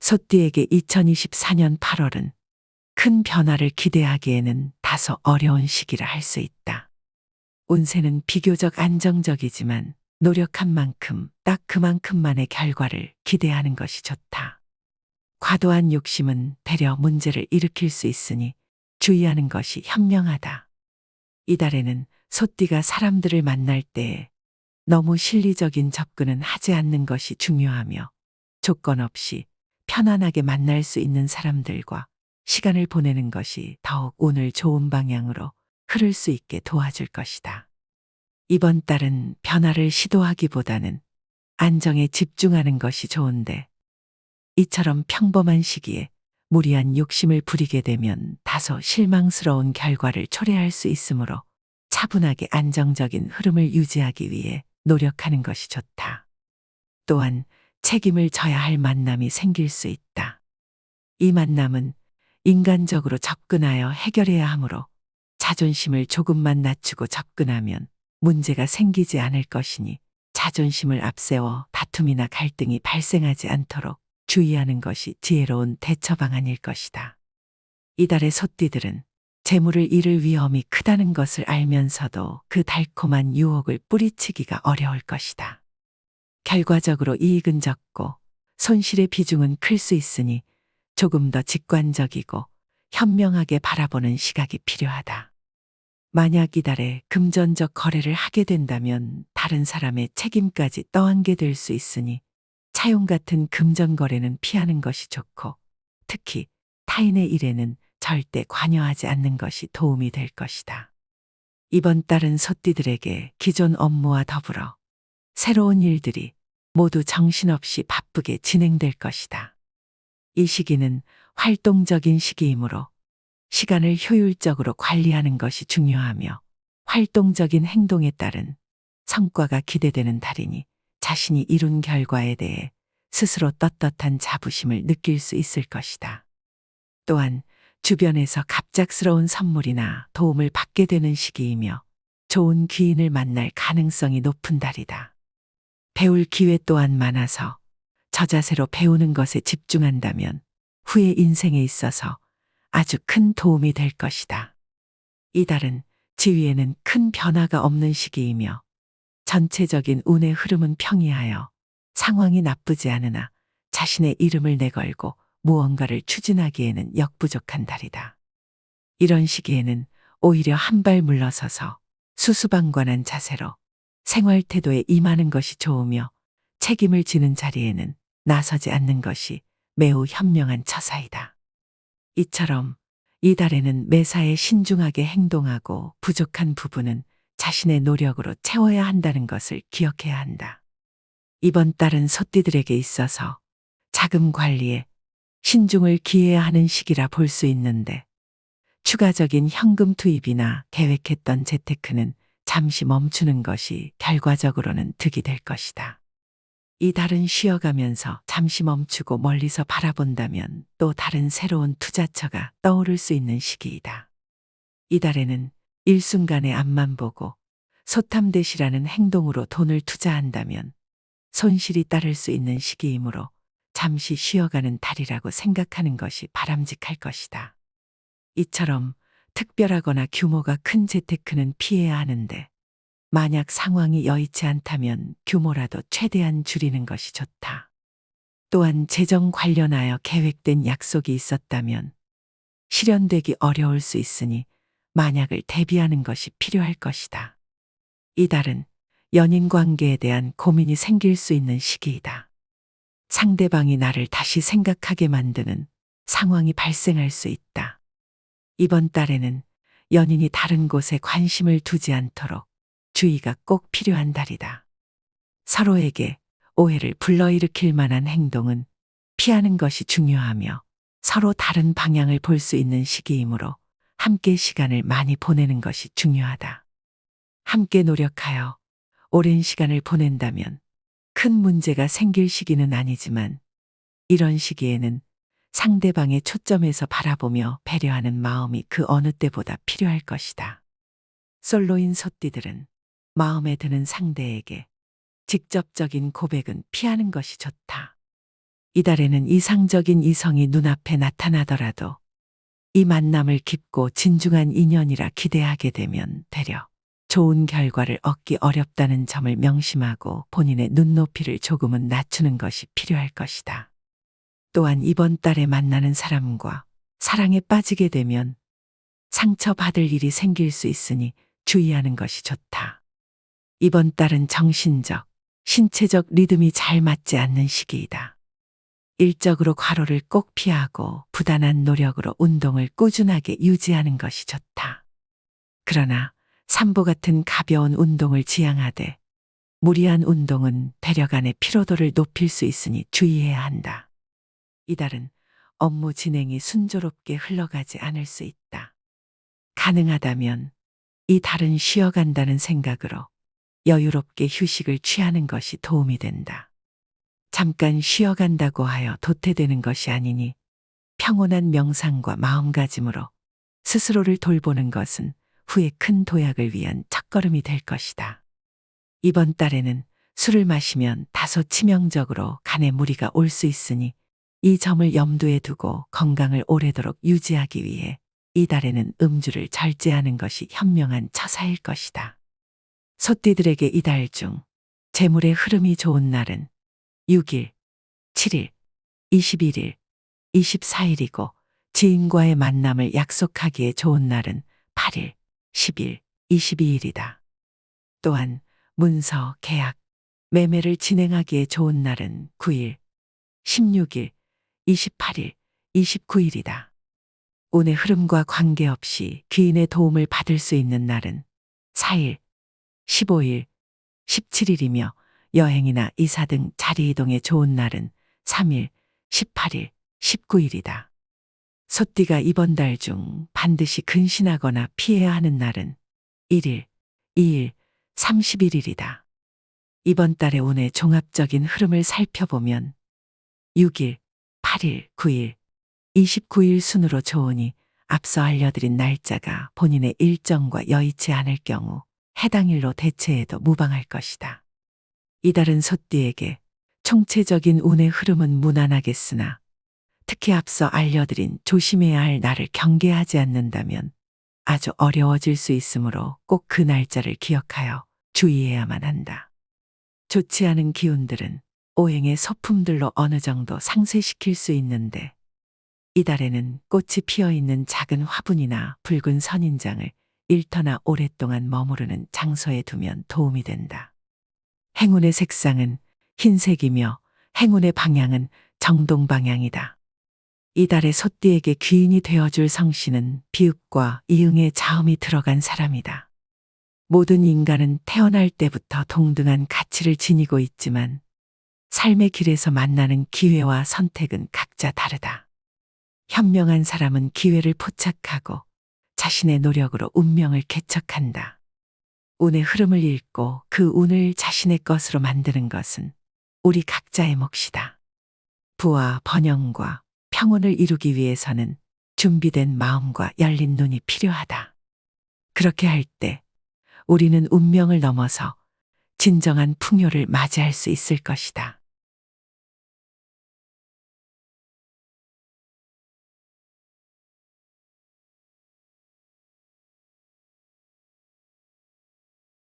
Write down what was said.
소띠에게 2024년 8월은 큰 변화를 기대하기에는 다소 어려운 시기라 할 수 있다. 운세는 비교적 안정적이지만 노력한 만큼 딱 그만큼만의 결과를 기대하는 것이 좋다. 과도한 욕심은 되려 문제를 일으킬 수 있으니 주의하는 것이 현명하다. 이달에는 소띠가 사람들을 만날 때에 너무 실리적인 접근은 하지 않는 것이 중요하며 조건 없이 편안하게 만날 수 있는 사람들과 시간을 보내는 것이 더욱 운을 좋은 방향으로 흐를 수 있게 도와줄 것이다. 이번 달은 변화를 시도하기보다는 안정에 집중하는 것이 좋은데 이처럼 평범한 시기에 무리한 욕심을 부리게 되면 다소 실망스러운 결과를 초래할 수 있으므로 차분하게 안정적인 흐름을 유지하기 위해 노력하는 것이 좋다. 또한 책임을 져야 할 만남이 생길 수 있다. 이 만남은 인간적으로 접근하여 해결해야 하므로 자존심을 조금만 낮추고 접근하면 문제가 생기지 않을 것이니 자존심을 앞세워 다툼이나 갈등이 발생하지 않도록 주의하는 것이 지혜로운 대처 방안일 것이다. 이달의 소띠들은 재물을 잃을 위험이 크다는 것을 알면서도 그 달콤한 유혹을 뿌리치기가 어려울 것이다. 결과적으로 이익은 적고 손실의 비중은 클 수 있으니 조금 더 직관적이고 현명하게 바라보는 시각이 필요하다. 만약 이달에 금전적 거래를 하게 된다면 다른 사람의 책임까지 떠안게 될 수 있으니 차용 같은 금전 거래는 피하는 것이 좋고 특히 타인의 일에는 절대 관여하지 않는 것이 도움이 될 것이다. 이번 달은 소띠들에게 기존 업무와 더불어 새로운 일들이 모두 정신없이 바쁘게 진행될 것이다. 이 시기는 활동적인 시기이므로 시간을 효율적으로 관리하는 것이 중요하며 활동적인 행동에 따른 성과가 기대되는 달이니 자신이 이룬 결과에 대해 스스로 떳떳한 자부심을 느낄 수 있을 것이다. 또한 주변에서 갑작스러운 선물이나 도움을 받게 되는 시기이며 좋은 귀인을 만날 가능성이 높은 달이다. 배울 기회 또한 많아서 저자세로 배우는 것에 집중한다면 후의 인생에 있어서 아주 큰 도움이 될 것이다. 이 달은 지위에는 큰 변화가 없는 시기이며 전체적인 운의 흐름은 평이하여 상황이 나쁘지 않으나 자신의 이름을 내걸고 무언가를 추진하기에는 역부족한 달이다. 이런 시기에는 오히려 한 발 물러서서 수수방관한 자세로 생활 태도에 임하는 것이 좋으며 책임을 지는 자리에는 나서지 않는 것이 매우 현명한 처사이다. 이처럼 이 달에는 매사에 신중하게 행동하고 부족한 부분은 자신의 노력으로 채워야 한다는 것을 기억해야 한다. 이번 달은 소띠들에게 있어서 자금 관리에 신중을 기해야 하는 시기라 볼 수 있는데 추가적인 현금 투입이나 계획했던 재테크는 잠시 멈추는 것이 결과적으로는 득이 될 것이다. 이 달은 쉬어가면서 잠시 멈추고 멀리서 바라본다면 또 다른 새로운 투자처가 떠오를 수 있는 시기이다. 이 달에는 일순간의 앞만 보고 소탐대시라는 행동으로 돈을 투자한다면 손실이 따를 수 있는 시기이므로 잠시 쉬어가는 달이라고 생각하는 것이 바람직할 것이다. 이처럼 특별하거나 규모가 큰 재테크는 피해야 하는데 만약 상황이 여의치 않다면 규모라도 최대한 줄이는 것이 좋다. 또한 재정 관련하여 계획된 약속이 있었다면 실현되기 어려울 수 있으니 만약을 대비하는 것이 필요할 것이다. 이달은 연인 관계에 대한 고민이 생길 수 있는 시기이다. 상대방이 나를 다시 생각하게 만드는 상황이 발생할 수 있다. 이번 달에는 연인이 다른 곳에 관심을 두지 않도록 주의가 꼭 필요한 달이다. 서로에게 오해를 불러일으킬 만한 행동은 피하는 것이 중요하며 서로 다른 방향을 볼 수 있는 시기이므로 함께 시간을 많이 보내는 것이 중요하다. 함께 노력하여 오랜 시간을 보낸다면 큰 문제가 생길 시기는 아니지만 이런 시기에는 상대방의 초점에서 바라보며 배려하는 마음이 그 어느 때보다 필요할 것이다. 솔로인 소띠들은 마음에 드는 상대에게 직접적인 고백은 피하는 것이 좋다. 이달에는 이상적인 이성이 눈앞에 나타나더라도 이 만남을 깊고 진중한 인연이라 기대하게 되면 되려 좋은 결과를 얻기 어렵다는 점을 명심하고 본인의 눈높이를 조금은 낮추는 것이 필요할 것이다. 또한 이번 달에 만나는 사람과 사랑에 빠지게 되면 상처받을 일이 생길 수 있으니 주의하는 것이 좋다. 이번 달은 정신적, 신체적 리듬이 잘 맞지 않는 시기이다. 일적으로 과로를 꼭 피하고 부단한 노력으로 운동을 꾸준하게 유지하는 것이 좋다. 그러나 산보 같은 가벼운 운동을 지향하되 무리한 운동은 대려간의 피로도를 높일 수 있으니 주의해야 한다. 이달은 업무 진행이 순조롭게 흘러가지 않을 수 있다. 가능하다면 이 달은 쉬어간다는 생각으로 여유롭게 휴식을 취하는 것이 도움이 된다. 잠깐 쉬어간다고 하여 도태되는 것이 아니니 평온한 명상과 마음가짐으로 스스로를 돌보는 것은 후에 큰 도약을 위한 첫걸음이 될 것이다. 이번 달에는 술을 마시면 다소 치명적으로 간에 무리가 올 수 있으니 이 점을 염두에 두고 건강을 오래도록 유지하기 위해 이 달에는 음주를 절제하는 것이 현명한 처사일 것이다. 소띠들에게 이달 중 재물의 흐름이 좋은 날은 6일, 7일, 21일, 24일이고 지인과의 만남을 약속하기에 좋은 날은 8일, 10일, 22일이다. 또한 문서, 계약, 매매를 진행하기에 좋은 날은 9일, 16일, 28일, 29일이다. 운의 흐름과 관계없이 귀인의 도움을 받을 수 있는 날은 4일, 15일, 17일이며 여행이나 이사 등 자리 이동에 좋은 날은 3일, 18일, 19일이다. 소띠가 이번 달 중 반드시 근신하거나 피해야 하는 날은 1일, 2일, 31일이다. 이번 달의 운의 종합적인 흐름을 살펴보면 6일, 8일, 9일, 29일 순으로 좋으니 앞서 알려드린 날짜가 본인의 일정과 여의치 않을 경우 해당 일로 대체해도 무방할 것이다. 이달은 소띠에게 총체적인 운의 흐름은 무난하겠으나 특히 앞서 알려드린 조심해야 할 날을 경계하지 않는다면 아주 어려워질 수 있으므로 꼭 그 날짜를 기억하여 주의해야만 한다. 좋지 않은 기운들은 오행의 소품들로 어느 정도 상쇄시킬 수 있는데 이달에는 꽃이 피어있는 작은 화분이나 붉은 선인장을 일터나 오랫동안 머무르는 장소에 두면 도움이 된다. 행운의 색상은 흰색이며 행운의 방향은 정동방향이다. 이달의 소띠에게 귀인이 되어줄 성씨는 비읍과 이응의 자음이 들어간 사람이다. 모든 인간은 태어날 때부터 동등한 가치를 지니고 있지만 삶의 길에서 만나는 기회와 선택은 각자 다르다. 현명한 사람은 기회를 포착하고 자신의 노력으로 운명을 개척한다. 운의 흐름을 읽고 그 운을 자신의 것으로 만드는 것은 우리 각자의 몫이다. 부와 번영과 평온을 이루기 위해서는 준비된 마음과 열린 눈이 필요하다. 그렇게 할 때 우리는 운명을 넘어서 진정한 풍요를 맞이할 수 있을 것이다.